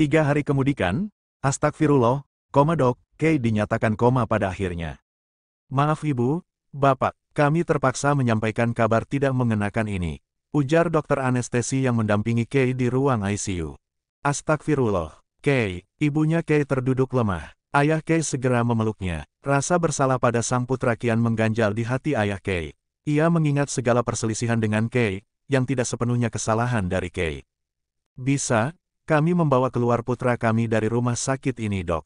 3 hari kemudian, astagfirullah, koma dok, Kay dinyatakan koma pada akhirnya. Maaf ibu, bapak, kami terpaksa menyampaikan kabar tidak mengenakan ini, ujar dokter anestesi yang mendampingi Kay di ruang ICU. Astagfirullah, Kay, ibunya Kay terduduk lemah. Ayah Kay segera memeluknya. Rasa bersalah pada sang putra kian mengganjal di hati ayah Kay. Ia mengingat segala perselisihan dengan Kay, yang tidak sepenuhnya kesalahan dari Kay. Bisa, kami membawa keluar putra kami dari rumah sakit ini dok.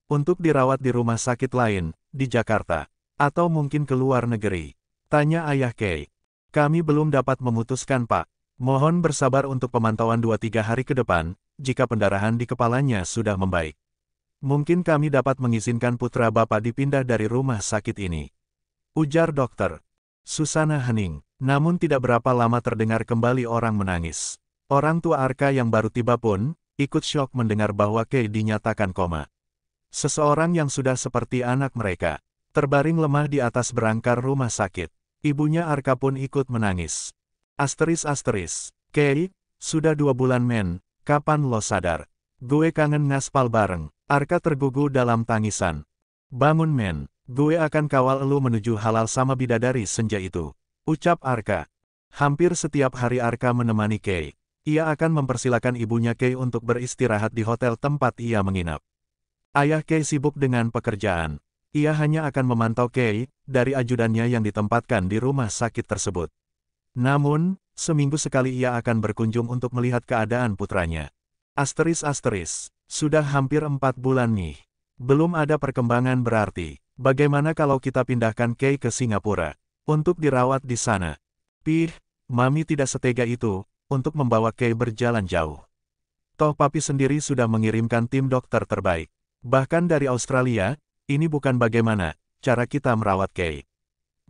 Untuk dirawat di rumah sakit lain, di Jakarta. Atau mungkin ke luar negeri. Tanya ayah Kay. Kami belum dapat memutuskan pak. Mohon bersabar untuk pemantauan 2-3 hari ke depan, jika pendarahan di kepalanya sudah membaik. Mungkin kami dapat mengizinkan putra bapak dipindah dari rumah sakit ini. Ujar dokter. Susana hening, namun tidak berapa lama terdengar kembali orang menangis. Orang tua Arka yang baru tiba pun, ikut syok mendengar bahwa Kay dinyatakan koma. Seseorang yang sudah seperti anak mereka, terbaring lemah di atas berangkar rumah sakit. Ibunya Arka pun ikut menangis. Asteris. Kay, sudah 2 bulan men, kapan lo sadar? Gue kangen ngaspal bareng. Arka tergugu dalam tangisan. Bangun men, gue akan kawal elu menuju halal sama bidadari senja itu. Ucap Arka. Hampir setiap hari Arka menemani Kay. Ia akan mempersilakan ibunya Kay untuk beristirahat di hotel tempat ia menginap. Ayah Kay sibuk dengan pekerjaan. Ia hanya akan memantau Kay, dari ajudannya yang ditempatkan di rumah sakit tersebut. Namun, seminggu sekali ia akan berkunjung untuk melihat keadaan putranya. Asteris. Sudah hampir 4 bulan nih. Belum ada perkembangan berarti. Bagaimana kalau kita pindahkan Kay ke Singapura? Untuk dirawat di sana. Pih, Mami tidak setega itu, untuk membawa Kay berjalan jauh. Toh papi sendiri sudah mengirimkan tim dokter terbaik. Bahkan dari Australia, ini bukan bagaimana cara kita merawat Kay.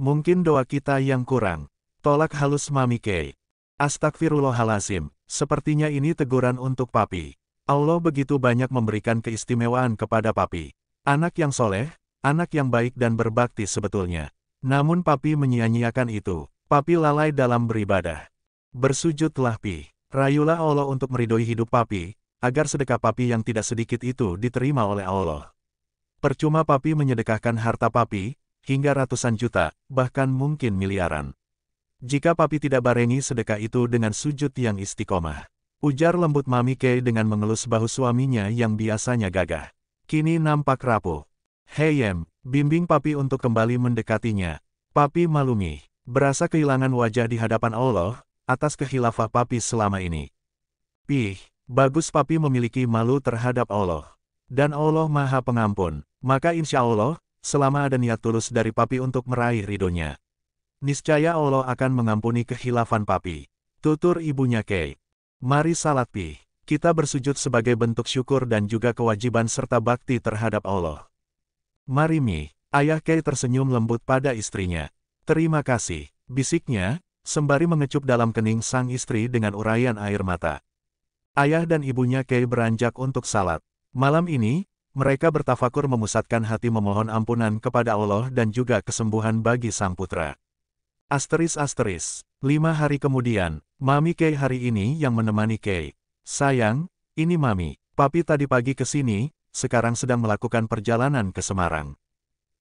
Mungkin doa kita yang kurang. Tolak halus Mami Kay. Astagfirullahalazim, sepertinya ini teguran untuk papi. Allah begitu banyak memberikan keistimewaan kepada papi. Anak yang soleh, anak yang baik dan berbakti sebetulnya. Namun papi menyia-nyiakan itu. Papi lalai dalam beribadah. Bersujudlah pi. Rayulah Allah untuk meridhoi hidup papi, agar sedekah papi yang tidak sedikit itu diterima oleh Allah. Percuma papi menyedekahkan harta papi, hingga ratusan juta, bahkan mungkin miliaran. Jika papi tidak barengi sedekah itu dengan sujud yang istiqomah. Ujar lembut Mami Kay dengan mengelus bahu suaminya yang biasanya gagah. Kini nampak rapuh. Hey Em, bimbing papi untuk kembali mendekatinya. Papi malumi, berasa kehilangan wajah di hadapan Allah, atas kekhilafah papi selama ini. Pih, bagus papi memiliki malu terhadap Allah. Dan Allah Maha Pengampun, maka insya Allah, selama ada niat tulus dari papi untuk meraih ridhonya, niscaya Allah akan mengampuni kekhilafan papi. Tutur ibunya Kay. Mari salat pi. Kita bersujud sebagai bentuk syukur dan juga kewajiban serta bakti terhadap Allah. Mari mi. Ayah Kay tersenyum lembut pada istrinya. Terima kasih, bisiknya, sembari mengecup dalam kening sang istri dengan uraian air mata. Ayah dan ibunya Kay beranjak untuk salat. Malam ini, mereka bertafakur memusatkan hati memohon ampunan kepada Allah dan juga kesembuhan bagi sang putra. Asteris. 5 hari kemudian, Mami Kay hari ini yang menemani Kay. Sayang, ini Mami. Papi tadi pagi ke sini, sekarang sedang melakukan perjalanan ke Semarang.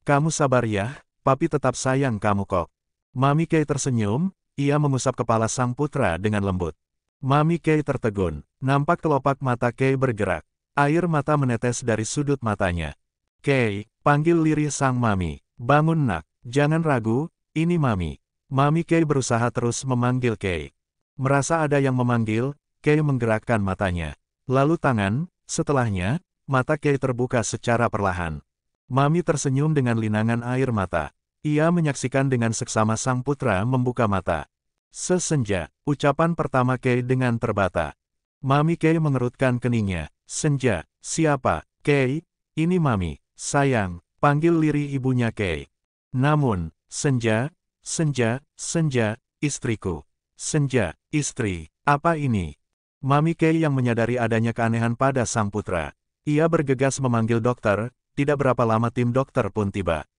Kamu sabar ya, papi tetap sayang kamu kok. Mami Kay tersenyum, ia mengusap kepala sang putra dengan lembut. Mami Kay tertegun, nampak kelopak mata Kay bergerak. Air mata menetes dari sudut matanya. Kay, panggil lirih sang Mami. Bangun nak, jangan ragu, ini Mami. Mami Kay berusaha terus memanggil Kay. Merasa ada yang memanggil, Kay menggerakkan matanya. Lalu tangan, setelahnya, mata Kay terbuka secara perlahan. Mami tersenyum dengan linangan air mata. Ia menyaksikan dengan seksama sang putra membuka mata. Sesenja, ucapan pertama Kay dengan terbata. Mami Kay mengerutkan keningnya. Senja, siapa? Kay, ini Mami. Sayang, panggil lirih ibunya Kay. Namun, Senja, istriku. Senja, istri, apa ini? Mami Kay yang menyadari adanya keanehan pada sang putra. Ia bergegas memanggil dokter, tidak berapa lama tim dokter pun tiba.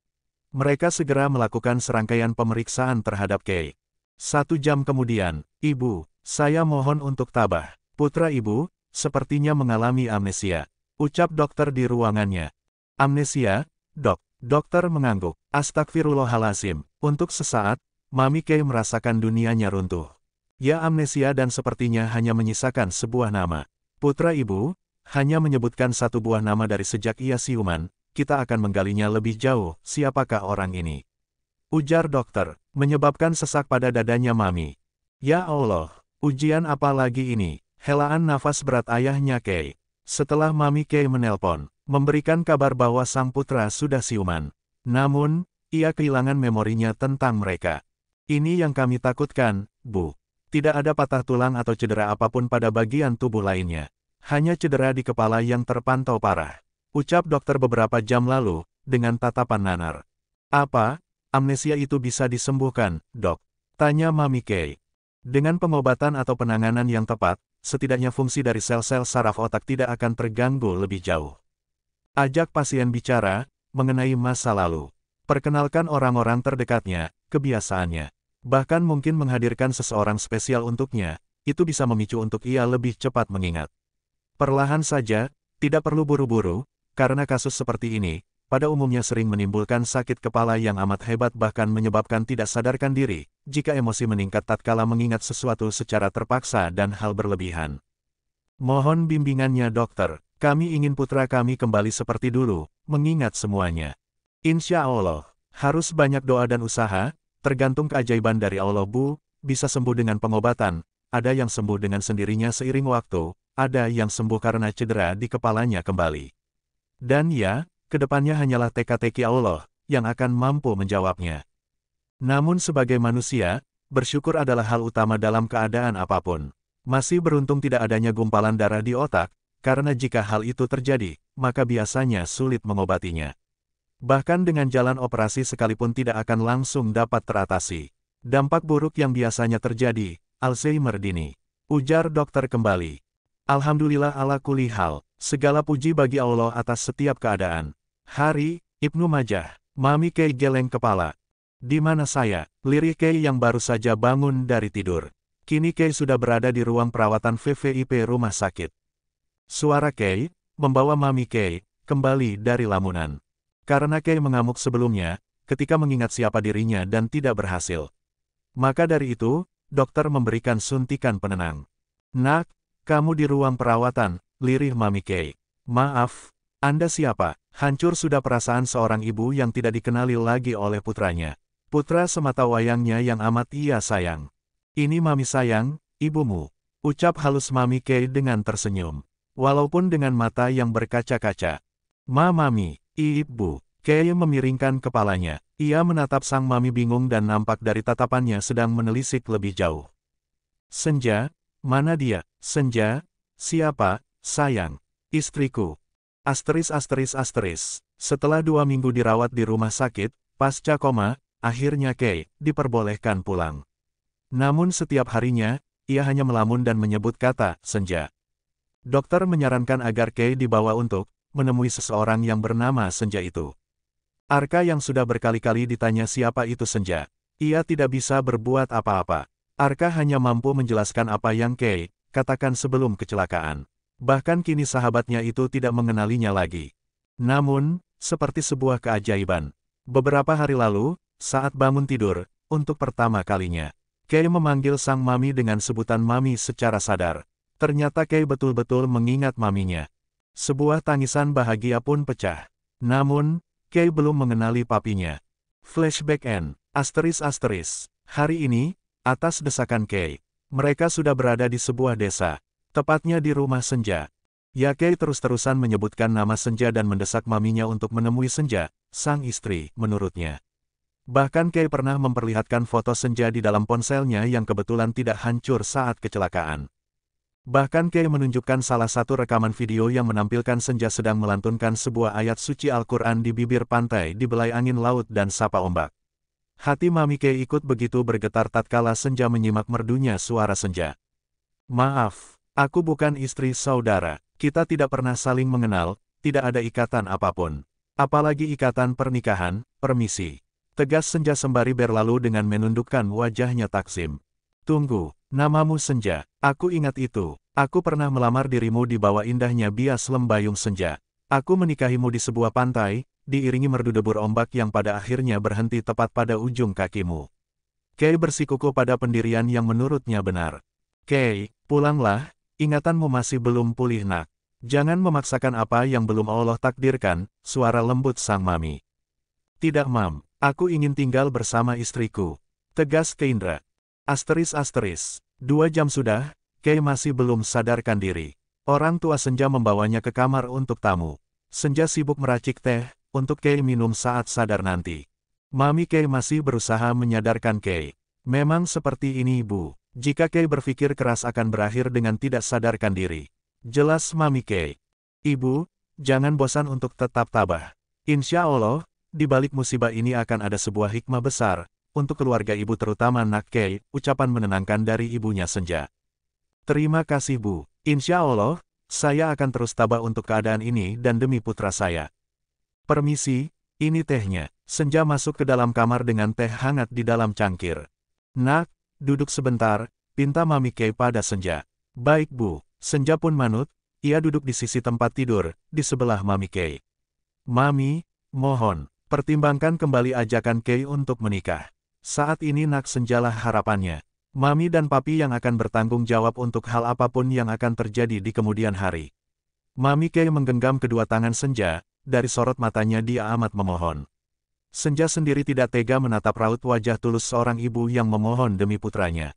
Mereka segera melakukan serangkaian pemeriksaan terhadap Kay. 1 jam kemudian, Ibu, saya mohon untuk tabah. Putra Ibu, sepertinya mengalami amnesia. Ucap dokter di ruangannya. Amnesia, dok. Dokter mengangguk. Astagfirullahalazim. Untuk sesaat, Mami Kay merasakan dunianya runtuh. Ya amnesia dan sepertinya hanya menyisakan sebuah nama. Putra ibu, hanya menyebutkan satu buah nama dari sejak ia siuman, kita akan menggalinya lebih jauh, siapakah orang ini? Ujar dokter, menyebabkan sesak pada dadanya Mami. Ya Allah, ujian apa lagi ini? Helaan nafas berat ayahnya Kay. Setelah Mami Kay menelpon, memberikan kabar bahwa sang putra sudah siuman. Namun, ia kehilangan memorinya tentang mereka. Ini yang kami takutkan, Bu. Tidak ada patah tulang atau cedera apapun pada bagian tubuh lainnya. Hanya cedera di kepala yang terpantau parah. Ucap dokter beberapa jam lalu, dengan tatapan nanar. Apa? Amnesia itu bisa disembuhkan, dok? Tanya Mami Kay. Dengan pengobatan atau penanganan yang tepat, setidaknya fungsi dari sel-sel saraf otak tidak akan terganggu lebih jauh. Ajak pasien bicara, mengenai masa lalu. Perkenalkan orang-orang terdekatnya, kebiasaannya. Bahkan mungkin menghadirkan seseorang spesial untuknya, itu bisa memicu untuk ia lebih cepat mengingat. Perlahan saja, tidak perlu buru-buru, karena kasus seperti ini, pada umumnya sering menimbulkan sakit kepala yang amat hebat bahkan menyebabkan tidak sadarkan diri, jika emosi meningkat tatkala mengingat sesuatu secara terpaksa dan hal berlebihan. Mohon bimbingannya dokter, kami ingin putra kami kembali seperti dulu, mengingat semuanya. Insya Allah, harus banyak doa dan usaha, tergantung keajaiban dari Allah Bu, bisa sembuh dengan pengobatan, ada yang sembuh dengan sendirinya seiring waktu, ada yang sembuh karena cedera di kepalanya kembali. Dan ya, kedepannya hanyalah teka-teki Allah, yang akan mampu menjawabnya. Namun sebagai manusia, bersyukur adalah hal utama dalam keadaan apapun. Masih beruntung tidak adanya gumpalan darah di otak, karena jika hal itu terjadi, maka biasanya sulit mengobatinya. Bahkan dengan jalan operasi sekalipun tidak akan langsung dapat teratasi. Dampak buruk yang biasanya terjadi, Alzheimer dini. Ujar dokter kembali. Alhamdulillah ala kulli hal, segala puji bagi Allah atas setiap keadaan. Hari, Ibnu Majah, Mami Kay geleng kepala. Di mana saya? Lirih Kay yang baru saja bangun dari tidur. Kini Kay sudah berada di ruang perawatan VVIP rumah sakit. Suara Kay, membawa Mami Kay, kembali dari lamunan. Karena Kay mengamuk sebelumnya, ketika mengingat siapa dirinya dan tidak berhasil. Maka dari itu, dokter memberikan suntikan penenang. Nak, kamu di ruang perawatan, lirih Mami Kay. Maaf, Anda siapa? Hancur sudah perasaan seorang ibu yang tidak dikenali lagi oleh putranya. Putra semata wayangnya yang amat ia sayang. Ini Mami sayang, ibumu. Ucap halus Mami Kay dengan tersenyum. Walaupun dengan mata yang berkaca-kaca. Mami, Ibu. Kay memiringkan kepalanya. Ia menatap sang Mami bingung dan nampak dari tatapannya sedang menelisik lebih jauh. Senja, mana dia? Senja, siapa? Sayang, istriku. Setelah 2 minggu dirawat di rumah sakit, pasca koma, akhirnya Kay diperbolehkan pulang. Namun setiap harinya, ia hanya melamun dan menyebut kata, Senja. Dokter menyarankan agar Kay dibawa untuk menemui seseorang yang bernama Senja itu. Arka yang sudah berkali-kali ditanya siapa itu Senja, ia tidak bisa berbuat apa-apa. Arka hanya mampu menjelaskan apa yang Kay katakan sebelum kecelakaan. Bahkan kini sahabatnya itu tidak mengenalinya lagi. Namun, seperti sebuah keajaiban, beberapa hari lalu, saat bangun tidur, untuk pertama kalinya, Kay memanggil sang Mami dengan sebutan Mami secara sadar. Ternyata Kay betul-betul mengingat maminya. Sebuah tangisan bahagia pun pecah. Namun, Kay belum mengenali papinya. Flashback N. Hari ini, atas desakan Kay, mereka sudah berada di sebuah desa. Tepatnya di rumah Senja. Ya Kay terus-terusan menyebutkan nama Senja dan mendesak maminya untuk menemui Senja, sang istri, menurutnya. Bahkan Kay pernah memperlihatkan foto Senja di dalam ponselnya yang kebetulan tidak hancur saat kecelakaan. Bahkan Kay menunjukkan salah satu rekaman video yang menampilkan Senja sedang melantunkan sebuah ayat suci Al-Quran di bibir pantai di belai angin laut dan sapa ombak. Hati Mami Kay ikut begitu bergetar tatkala Senja menyimak merdunya suara Senja. Maaf, aku bukan istri saudara, kita tidak pernah saling mengenal, tidak ada ikatan apapun. Apalagi ikatan pernikahan, permisi. Tegas Senja sembari berlalu dengan menundukkan wajahnya Taksim. Tunggu, namamu Senja. Aku ingat itu. Aku pernah melamar dirimu di bawah indahnya bias lembayung senja. Aku menikahimu di sebuah pantai, diiringi merdu debur ombak yang pada akhirnya berhenti tepat pada ujung kakimu. Kay bersikukuh pada pendirian yang menurutnya benar. Kay, pulanglah, ingatanmu masih belum pulih nak. Jangan memaksakan apa yang belum Allah takdirkan, suara lembut sang mami. Tidak mam, aku ingin tinggal bersama istriku. Tegas Kendra. Asteris. 2 jam sudah, Kay masih belum sadarkan diri. Orang tua Senja membawanya ke kamar untuk tamu. Senja sibuk meracik teh, untuk Kay minum saat sadar nanti. Mami Kay masih berusaha menyadarkan Kay. Memang seperti ini ibu, jika Kay berpikir keras akan berakhir dengan tidak sadarkan diri. Jelas Mami Kay. Ibu, jangan bosan untuk tetap tabah. Insya Allah, di balik musibah ini akan ada sebuah hikmah besar, untuk keluarga ibu terutama nak Kay, ucapan menenangkan dari ibunya Senja. Terima kasih Bu, insya Allah, saya akan terus tabah untuk keadaan ini dan demi putra saya. Permisi, ini tehnya. Senja masuk ke dalam kamar dengan teh hangat di dalam cangkir. Nak, duduk sebentar, pinta Mami Kay pada Senja. Baik Bu, Senja pun manut, ia duduk di sisi tempat tidur, di sebelah Mami Kay. Mami, mohon, pertimbangkan kembali ajakan Kay untuk menikah. Saat ini nak Senjalah harapannya. Mami dan Papi yang akan bertanggung jawab untuk hal apapun yang akan terjadi di kemudian hari. Mami Kay menggenggam kedua tangan Senja, dari sorot matanya dia amat memohon. Senja sendiri tidak tega menatap raut wajah tulus seorang ibu yang memohon demi putranya.